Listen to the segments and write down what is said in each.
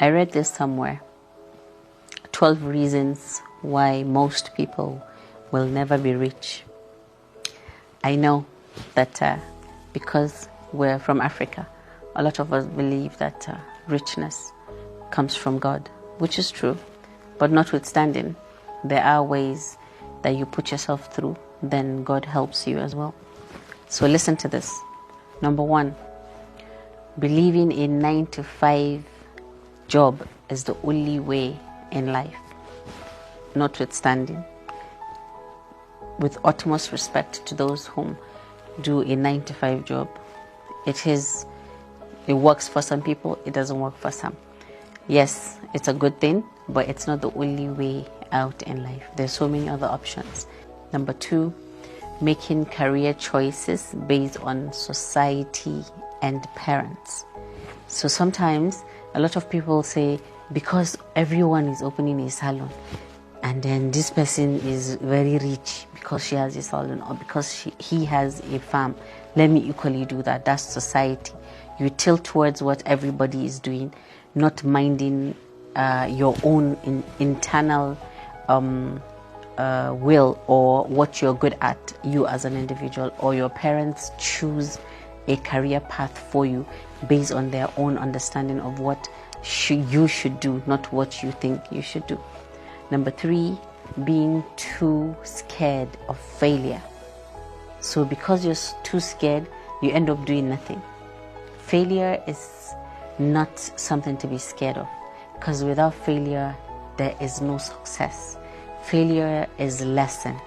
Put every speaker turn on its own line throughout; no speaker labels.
I read this somewhere. 12 reasons why most people will never be rich. I know that because we're from Africa, a lot of us believe that richness comes from God, which is true. But notwithstanding, there are ways that you put yourself through, then God helps you as well. So listen to this. Number 1, believing a 9-to-5 job is the only way in life. Notwithstanding, with utmost respect to those whom do a 9-to-5 job, it works for some people, it doesn't work for some. Yes, it's a good thing, but it's not the only way out in life. There's so many other options. Number 2, making career choices based on society and parents. So sometimes a lot of people say, because everyone is opening a salon, and then this person is very rich because she has a salon, or because he has a farm, let me equally do that. That's society. You tilt towards what everybody is doing, not minding your own internal will or what you're good at, you as an individual, or your parents choose a career path for you based on their own understanding of what you should do, not what you think you should do. Number 3, being too scared of failure. So because you're too scared, you end up doing nothing. Failure is not something to be scared of, because without failure, there is no success. Failure is a lesson.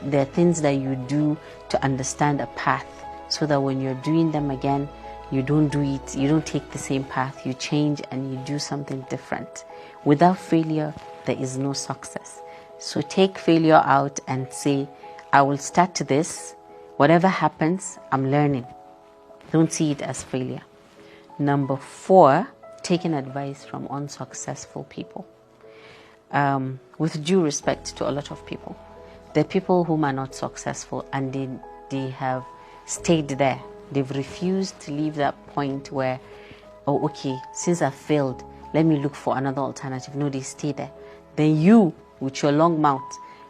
There are things that you do to understand a path, so that when you're doing them again, you don't do it, you don't take the same path, you change and you do something different. Without failure, there is no success. So take failure out and say, I will start to this. Whatever happens, I'm learning. Don't see it as failure. Number 4, taking advice from unsuccessful people. With due respect to a lot of people, there are people whom are not successful and they have stayed there. They've refused to leave that point where, oh, okay, since I failed, let me look for another alternative. No, they stay there. Then you, with your long mouth,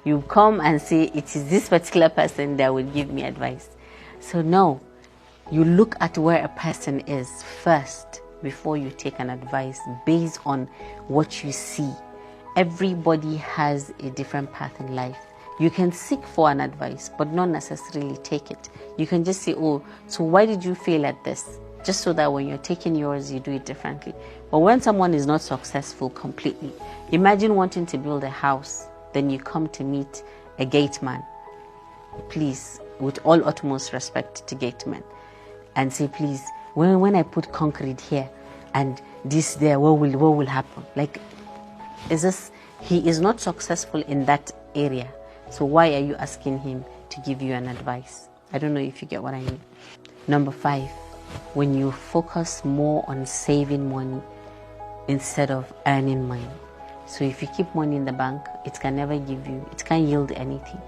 you come and say, it is this particular person that will give me advice. So no, you look at where a person is first before you take an advice based on what you see. Everybody has a different path in life. You can seek for an advice, but not necessarily take it. You can just say, oh, so why did you fail at this? Just so that when you're taking yours, you do it differently. But when someone is not successful completely, imagine wanting to build a house, then you come to meet a gate man. Please, with all utmost respect to gate men, and say, please, when I put concrete here and this there, what will happen? Like, he is not successful in that area. So why are you asking him to give you an advice? I don't know if you get what I mean. Number 5, when you focus more on saving money instead of earning money. So if you keep money in the bank, it can never it can't yield anything.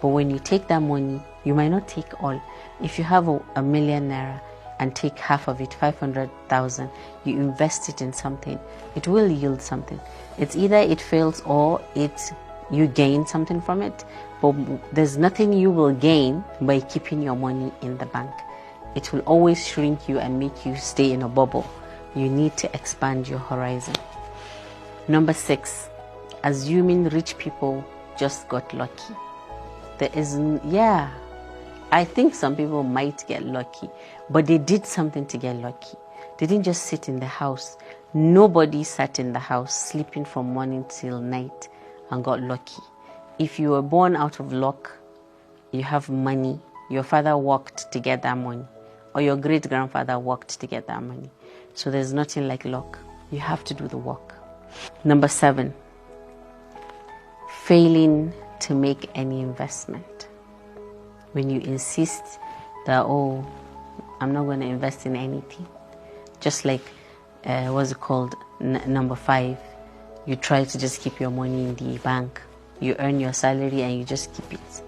But when you take that money, you might not take all. If you have a million naira and take half of it, 500,000, you invest it in something, it will yield something. It's either it fails or you gain something from it, but there's nothing you will gain by keeping your money in the bank. It will always shrink you and make you stay in a bubble. You need to expand your horizon. Number 6, assuming rich people just got lucky. I think some people might get lucky, but they did something to get lucky. They didn't just sit in the house. Nobody sat in the house sleeping from morning till night and got lucky. If you were born out of luck, you have money, your father worked to get that money, or your great-grandfather worked to get that money. So there's nothing like luck. You have to do the work. Number 7, failing to make any investment. When you insist that, oh, I'm not going to invest in anything. Just like, number 5, you try to just keep your money in the bank. You earn your salary and you just keep it.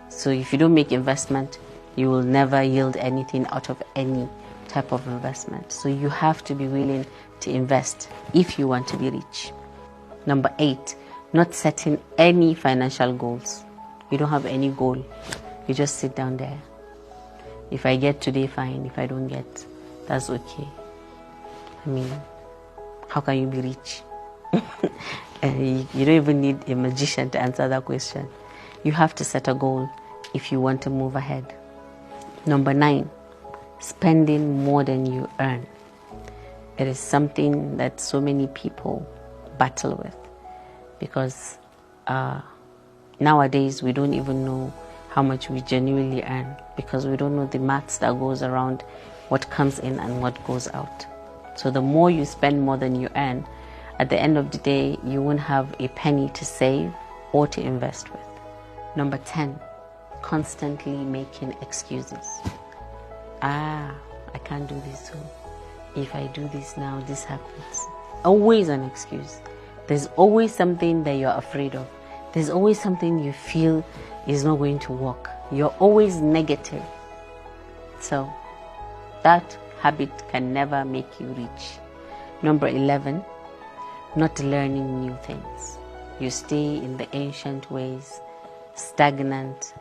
So if you don't make investment, you will never yield anything out of any type of investment. So you have to be willing to invest if you want to be rich. Number 8, not setting any financial goals. You don't have any goal. You just sit down there. If I get today, fine. If I don't get, that's okay. I mean, how can you be rich? You don't even need a magician to answer that question. You have to set a goal if you want to move ahead. Number 9, spending more than you earn. It is something that so many people battle with, because nowadays we don't even know how much we genuinely earn, because we don't know the maths that goes around what comes in and what goes out. So the more you spend more than you earn, at the end of the day, you won't have a penny to save or to invest with. Number 10, constantly making excuses. I can't do this, so if I do this now, this happens. Always an excuse. There's always something that you're afraid of. There's always something you feel is not going to work. You're always negative. So that habit can never make you rich. Number 11, not learning new things. You stay in the ancient ways, stagnant.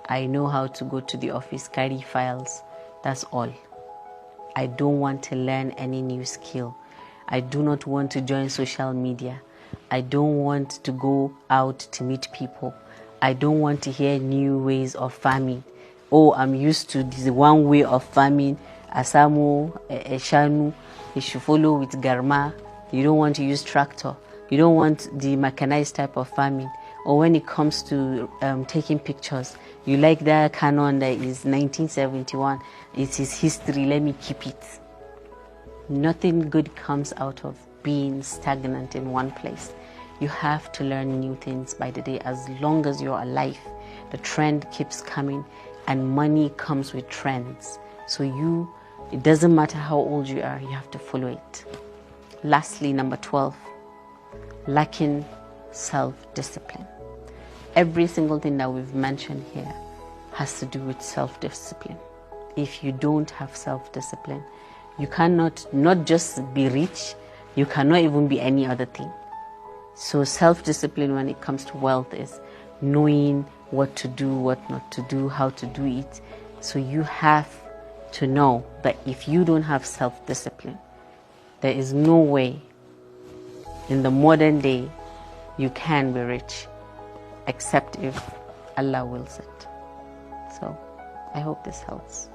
I know how to go to the office, carry files. That's all. I don't want to learn any new skill. I do not want to join social media. I don't want to go out to meet people. I don't want to hear new ways of farming. Oh, I'm used to this one way of farming. Asamo, Eshanu, you should follow with Garma. You don't want to use tractor. You don't want the mechanized type of farming. Or when it comes to taking pictures, you like that Canon that is 1971. It is history. Let me keep it. Nothing good comes out of being stagnant in one place. You have to learn new things by the day. As long as you're alive, the trend keeps coming, and money comes with trends. So it doesn't matter how old you are, you have to follow it. Lastly, number 12, lacking self-discipline. Every single thing that we've mentioned here has to do with self-discipline. If you don't have self-discipline, you cannot not just be rich, you cannot even be any other thing. So self-discipline when it comes to wealth is knowing what to do, what not to do, how to do it. So you have to know that if you don't have self-discipline, there is no way in the modern day you can be rich, except if Allah wills it. So I hope this helps.